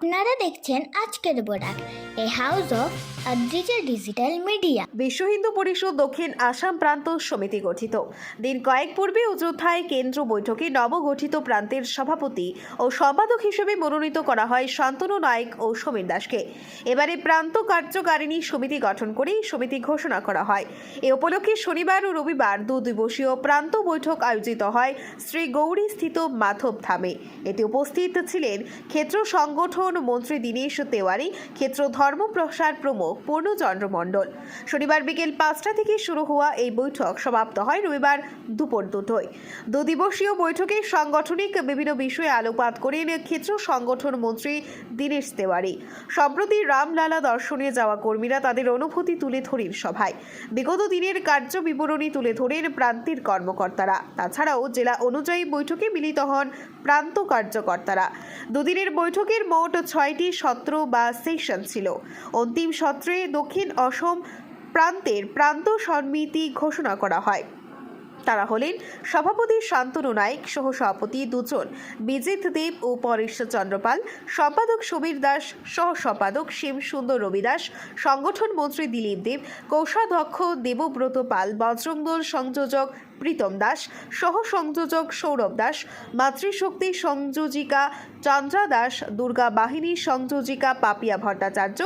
আপনারা দেখছেন আজকের Barak, a house of Adrija digital media. বিশ্ব হিন্দু পরিষদ দক্ষিণ আসাম প্রান্ত সমিতি গঠিত। দিন কয়েক পূর্বে অযোধ্যায় কেন্দ্র বৈঠকে নবগঠিত প্রান্তের সভাপতি ও সম্পাদক হিসেবে মনোনীত করা হয় শান্তনু নায়েক ও সমীর দাসকে। এবারে প্রান্ত কার্যকারিণী সমিতি গঠন করে সমিতি ঘোষণা করা হয়। এ উপলক্ষে শনিবার ও রবিবার দিবসীয় প্রান্ত বৈঠক আয়োজিত হয় শ্রী গৌরী স্থিত মাধব ধামে। এতে উপস্থিত ছিলেন ক্ষেত্র সংগঠন মন্ত্রী দীনেশ তেওয়ারি, ক্ষেত্র ধর্ম প্রসার প্রমুখ পূর্ণচন্দ্র মণ্ডল। শনিবার বিকেল 5টা থেকে শুরু হওয়া এই বৈঠক সমাপ্ত হয় রবিবার দুপুর 2টায়। দিবসীয় বৈঠকে সাংগঠনিক বিভিন্ন বিষয়ে আলোকপাত করেন ক্ষেত্র সংগঠন মন্ত্রী দীনেশ তেওয়ারি। সম্প্রতি রামলালা দর্শনে যাওয়া কর্মীরা তাদের অনুভূতি তুলে ধরেন সভায়। বিগত দিনের কার্য বিবরণী তুলে ধরেন প্রান্তের কর্মকর্তারা। তাছাড়াও জেলা অনুযায়ী বৈঠকে মিলিত হন প্রান্ত কার্যকর্তারা। দুদিনের বৈঠকের মোট 6টি সত্র বা সেশন ছিল। অন্তিম সত্রে দক্ষিণ অসম প্রান্তের প্রান্ত সমিতি ঘোষণা করা হয়। তারা হলেন সভাপতি শান্তনু নায়েক, সহসভাপতি দুজন বিজিত দেব ও পরেশ চন্দ্র পাল, সম্পাদক সমীর দাস, সহ সম্পাদক শ্যাম সুন্দর রবি দাস, সংগঠন মন্ত্রী দিলীপ দেব, কোষাধ্যক্ষ দেবব্রত পাল, বজরংদল সংযোজক প্রীতম দাস, সহ সংযোজক সৌরভ দাস, মাতৃশক্তি সংযোজিকা চন্দ্রা দাস, দুর্গা বাহিনী সংযোজিকা পাপিয়া ভট্টাচার্য,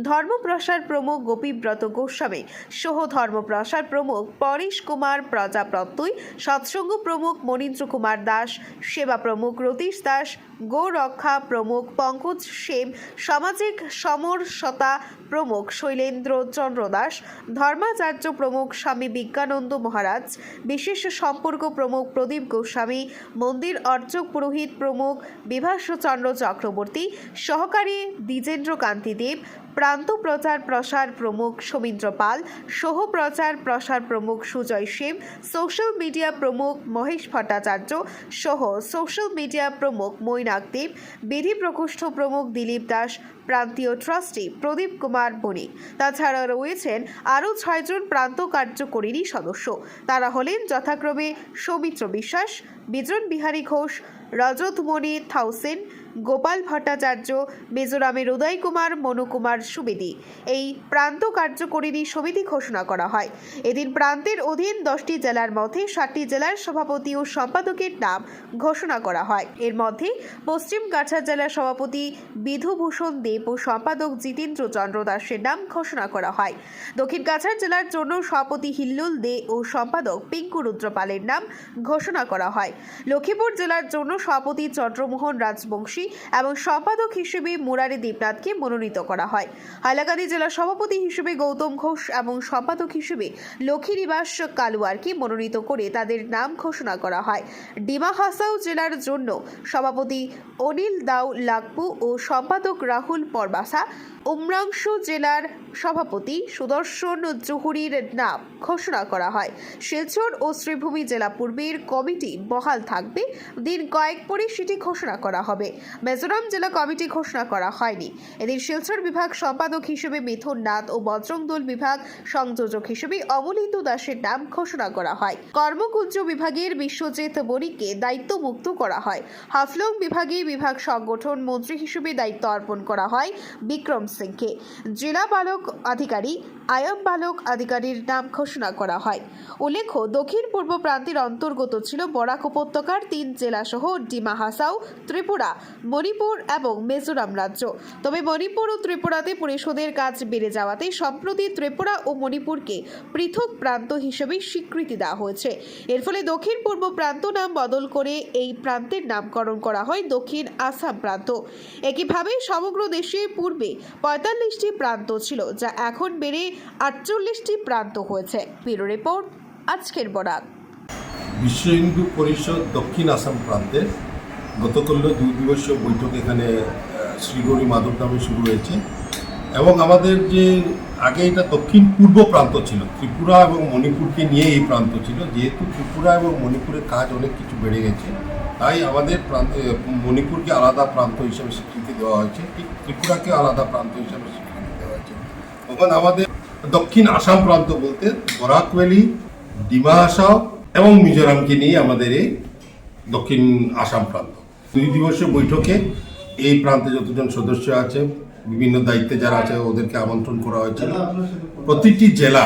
ধর্মপ্রসার প্রমুখ গোপীব্রত গোস্বামী, সহ ধর্মপ্রসার প্রমুখ পরেশ কুমার প্রজাপত্যই, সৎসঙ্গ প্রমুখ মনীন্দ্র কুমার দাস, সেবা প্রমুখ রতীশ দাস, গোরক্ষা প্রমুখ পঙ্কজ সেম, সামাজিক সমরসতা প্রমুখ শৈলেন্দ্র চন্দ্র দাস, ধর্মাচার্য প্রমুখ স্বামী বিজ্ঞানন্দ মহারাজ, বিশেষ সম্পর্ক প্রমুখ প্রদীপ গোস্বামী, মন্দির অর্চক পুরোহিত প্রমুখ বিভাসচন্দ্র চক্রবর্তী, সহকারী দ্বিজেন্দ্র কান্তি দেব, প্রান্ত প্রচার প্রসার প্রমুখ সমীন্দ্র পাল, সহ প্রচার প্রসার প্রমুখ সুজয় সেম, সোশ্যাল মিডিয়া প্রমুখ মহেশ ভট্টাচার্য, সহ সোশ্যাল মিডিয়া প্রমুখ মৈনাক দেব, বিধি প্রকোষ্ঠ প্রমুখ দিলীপ দাস, প্রান্তীয় ট্রাস্টি প্রদীপ কুমার বণিক। তাছাড়া রয়েছেন আরও 6 জন প্রান্ত কার্যকরিণী সদস্য। তারা হলেন যথাক্রমে সৌমিত্র বিশ্বাস, বিজন বিহারী ঘোষ, রজতমণি থাউসেন, গোপাল ভট্টাচার্য, মিজোরামের উদয় কুমার, মনু কুমার সুবেদী। এই প্রান্ত কার্যকরিণী সমিতি ঘোষণা করা হয়। এদিন প্রান্তের অধীন 10টি জেলার মধ্যে 7টি জেলার সভাপতি ও সম্পাদকের নাম ঘোষণা করা হয়। এর মধ্যে পশ্চিম কাছাড় জেলার সভাপতি বিধুভূষণ দেব ও সম্পাদক জিতেন্দ্র চন্দ্র দাসের নাম ঘোষণা করা হয়। দক্ষিণ কাছাড় জেলার জন্য সভাপতি হিল্লুল দে ও সম্পাদক পিঙ্কু রুদ্রপালের নাম ঘোষণা করা হয়। লক্ষ্মীপুর জেলার জন্য সভাপতি চন্দ্রমোহন রাজবংশী এবং সম্পাদক হিসেবে মুরারি দেবনাথকে মনোনীত করা হয়। হাইলাকান্দি জেলার সভাপতি হিসেবে গৌতম ঘোষ এবং সম্পাদক হিসেবে লক্ষ্মীনিবাস কালুয়ারকে মনোনীত করে তাদের নাম ঘোষণা করা হয়। ডিমা হাসাও জেলার জন্য সভাপতি অনিল দাউ লাকপু ও সম্পাদক রাহুল পরবাসা, উমরাংশু জেলার সভাপতি সুদর্শন জহুরির নাম ঘোষণা করা হয়। শিলচর ও শ্রীভূমি জেলা পূর্বের কমিটি বহাল থাকবে। দিন কয়েক পরে সেটি ঘোষণা করা হবে। মিজোরাম জেলা কমিটি ঘোষণা করা হয়নি। এদিন শিলচর বিভাগ সম্পাদক হিসেবে মিথুন নাথ ও বজরংদল বিভাগ সংযোজক হিসেবে অমলিত দাসের নাম ঘোষণা করা হয়। কর্মকুঞ্জ বিভাগের বিশ্বজিৎ বণিককে দায়িত্ব মুক্ত করা হয়। হাফলং বিভাগে বিভাগ সংগঠন মন্ত্রী হিসেবে দায়িত্ব অর্পণ করা হয় বিক্রম সিংকে। জেলা বালক আধিকারী আয়াম বালক আধিকারীর নাম ঘোষণা করা হয়। উল্লেখ্য, দক্ষিণ পূর্ব প্রান্তের অন্তর্গত ছিল বরাক উপত্যকার 3 জেলা সহ ডিমা হাসাও, ত্রিপুরা, মণিপুর এবং মিজোরাম রাজ্য। তবে মণিপুর ও ত্রিপুরাতে পরিষদের কাজ বেড়ে যাওয়াতে সম্প্রতি ত্রিপুরা ও মণিপুরকে পৃথক প্রান্ত হিসেবে স্বীকৃতি দেওয়া হয়েছে। এর ফলে দক্ষিণ পূর্ব প্রান্ত নাম বদল করে এই প্রান্তের নামকরণ করা হয় দক্ষিণ আসাম প্রান্ত। একইভাবে সমগ্র দেশে পূর্বে 45টি প্রান্ত ছিল, যা এখন বেড়ে 48টি প্রান্ত হয়েছে। ব্যুরো রিপোর্ট, আজকের বরাক। বিশ্ব হিন্দু পরিষদ দক্ষিণ আসাম প্রান্তের গতকাল 2 দিবসীয় বৈঠক এখানে শ্রীগৌরী মাধবধামে শুরু হয়েছে এবং আমাদের যে আগে এটা দক্ষিণ পূর্ব প্রান্ত ছিল, ত্রিপুরা এবং মণিপুরকে নিয়ে এই প্রান্ত ছিল। যেহেতু ত্রিপুরা এবং মণিপুরের কাজ অনেক কিছু বেড়ে গেছে, তাই আমাদের মণিপুরকে আলাদা প্রান্ত হিসেবে স্বীকৃতি দেওয়া হয়েছে, ঠিক ত্রিপুরাকে আলাদা প্রান্ত হিসেবে স্বীকৃতি দেওয়া হয়েছে। তখন আমাদের দক্ষিণ আসাম প্রান্ত বলতে বরাক ভ্যালি, ডিমা হাসাও এবং মিজোরামকে নিয়ে আমাদের এই দক্ষিণ আসাম প্রান্ত। 2 দিবসীয় বৈঠকে এই প্রান্তে যতজন সদস্য আছে, বিভিন্ন দায়িত্বে যারা আছে ওদেরকে আমন্ত্রণ করা হয়েছিল। প্রতিটি জেলা,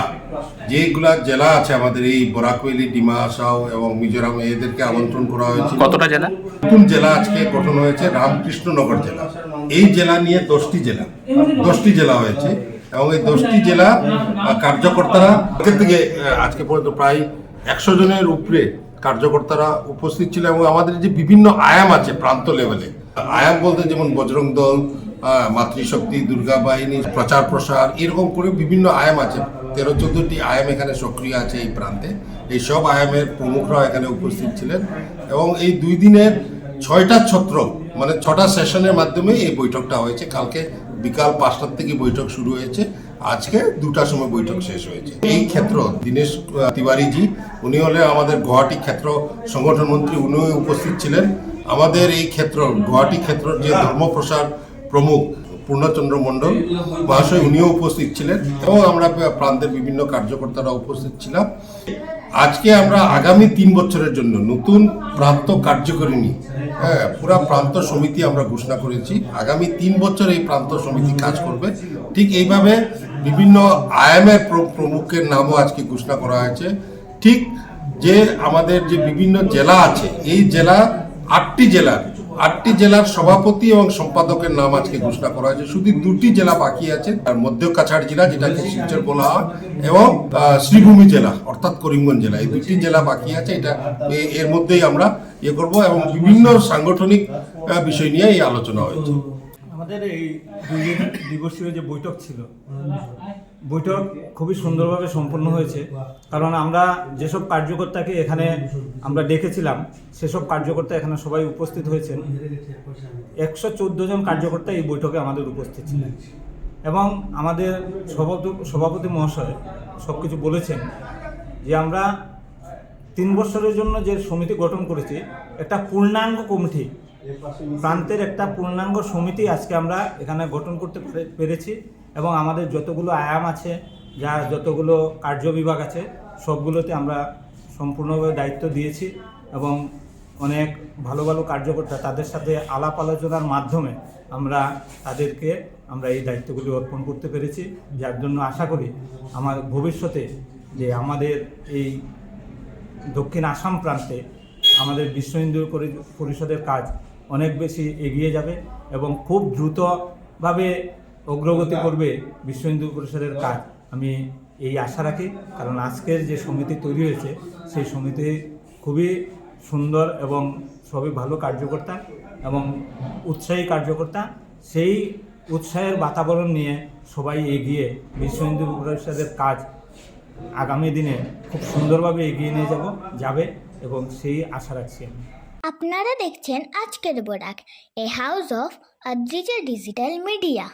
যেগুলা জেলা আছে আমাদের এই বরাকভ্যালি, ডিমা হাসাও এবং মিজোরাম, এদেরকে আমন্ত্রণ করা হয়েছে। কতটা জেলা? নতুন জেলা আজকে গঠন হয়েছে রামকৃষ্ণনগর জেলা। এই জেলা নিয়ে 10টি জেলা হয়েছে এবং এই 10টি জেলা কার্যকর্তারা আগের থেকে আজকে পর্যন্ত প্রায় 100 জনের উপরে কার্যকর্তারা উপস্থিত ছিল। এবং আমাদের যে বিভিন্ন আয়াম আছে প্রান্ত লেভেলে, আয়াম বলতে যেমন বজরং দল, মাতৃশক্তি, দুর্গা বাহিনী, প্রচার প্রসার, এরকম করে বিভিন্ন আয়াম আছে। 13-14টি আয়াম এখানে সক্রিয় আছে এই প্রান্তে। এই সব আয়ামের প্রমুখরা এখানে উপস্থিত ছিলেন এবং এই 2 দিনের 6টা ছত্র, মানে 6টা সেশনের মাধ্যমে এই বৈঠকটা হয়েছে। কালকে বিকাল 5টার থেকে বৈঠক শুরু হয়েছে, আজকে 2টার সময় বৈঠক শেষ হয়েছে। এই ক্ষেত্র দীনেশ তিওয়ারিজি, উনি হলে আমাদের গুয়াহাটি ক্ষেত্র সংগঠন মন্ত্রী, উনিও উপস্থিত ছিলেন। আমাদের এই ক্ষেত্র গুয়াহাটি ক্ষেত্রের যে ধর্মপ্রসার প্রমুখ পূর্ণচন্দ্র মণ্ডল মহাশয়, উনিও উপস্থিত ছিলেন এবং আমরা প্রান্তের বিভিন্ন কার্যকর্তারা উপস্থিত ছিলাম। আজকে আমরা আগামী 3 বছরের জন্য নতুন প্রান্ত কার্যকরিণী, পুরা প্রান্ত সমিতি আমরা ঘোষণা করেছি। আগামী 3 বছর এই প্রান্ত সমিতি কাজ করবে। ঠিক এইভাবে বিভিন্ন আয়ামের প্রমুখের নামও আজকে ঘোষণা করা হয়েছে। ঠিক যে আমাদের যে বিভিন্ন জেলা আছে, এই জেলা 8টি জেলার সভাপতি এবং সম্পাদকের নাম আজকে ঘোষণা করা হয়েছে। শুধু 2টি জেলা বাকি আছে, আর মধ্য কাছাড় জেলা, যেটাকে শিলচর বলা হয়, এবং শ্রীভূমি জেলা অর্থাৎ করিমগঞ্জ জেলা, এই 2টি জেলা বাকি আছে। এটা এর মধ্যেই আমরা করব এবং বিভিন্ন সাংগঠনিক বিষয় নিয়ে এই আলোচনা হয়েছে। আমাদের এই 2 দিন দিবসীয় যে বৈঠক ছিল, বৈঠক খুবই সুন্দরভাবে সম্পন্ন হয়েছে। কারণ আমরা যেসব কার্যকর্তাকে এখানে আমরা ডেকেছিলাম, সেসব কার্যকর্তা এখানে সবাই উপস্থিত হয়েছেন। 114 জন কার্যকর্তা এই বৈঠকে আমাদের উপস্থিত ছিলেন এবং আমাদের সভাপতি মহাশয় সব কিছু বলেছেন যে আমরা 3 বছরের জন্য যে সমিতি গঠন করেছি, একটা পূর্ণাঙ্গ কমিটি, প্রান্তের একটা পূর্ণাঙ্গ সমিতি আজকে আমরা এখানে গঠন করতে পেরেছি এবং আমাদের যতগুলো আয়াম আছে, যতগুলো কার্য বিভাগ আছে, সবগুলোতে আমরা সম্পূর্ণভাবে দায়িত্ব দিয়েছি এবং অনেক ভালো ভালো কার্যকর্তা, তাদের সাথে আলাপ আলোচনার মাধ্যমে আমরা এই দায়িত্বগুলি অর্পণ করতে পেরেছি। যার জন্য আশা করি আমার ভবিষ্যতে যে আমাদের এই দক্ষিণ আসাম প্রান্তে আমাদের বিশ্ব হিন্দু পরিষদের কাজ অনেক বেশি এগিয়ে যাবে এবং খুব দ্রুতভাবে অগ্রগতি করবে বিশ্ব হিন্দু পরিষদের কাজ। আমি এই আশা রাখি, কারণ আজকের যে সমিতি তৈরি হয়েছে সেই সমিতি খুবই সুন্দর এবং সবই ভালো কার্যকর্তা এবং উৎসাহী কার্যকর্তা। সেই উৎসাহের বাতাবরণ নিয়ে সবাই এগিয়ে বিশ্ব হিন্দু পরিষদের কাজ আগামী দিনে খুব সুন্দরভাবে এগিয়ে নিয়ে যাবে এবং সেই আশা রাখছি আমি। আপনারা দেখছেন আজকের Barak, a house of Adrija digital media.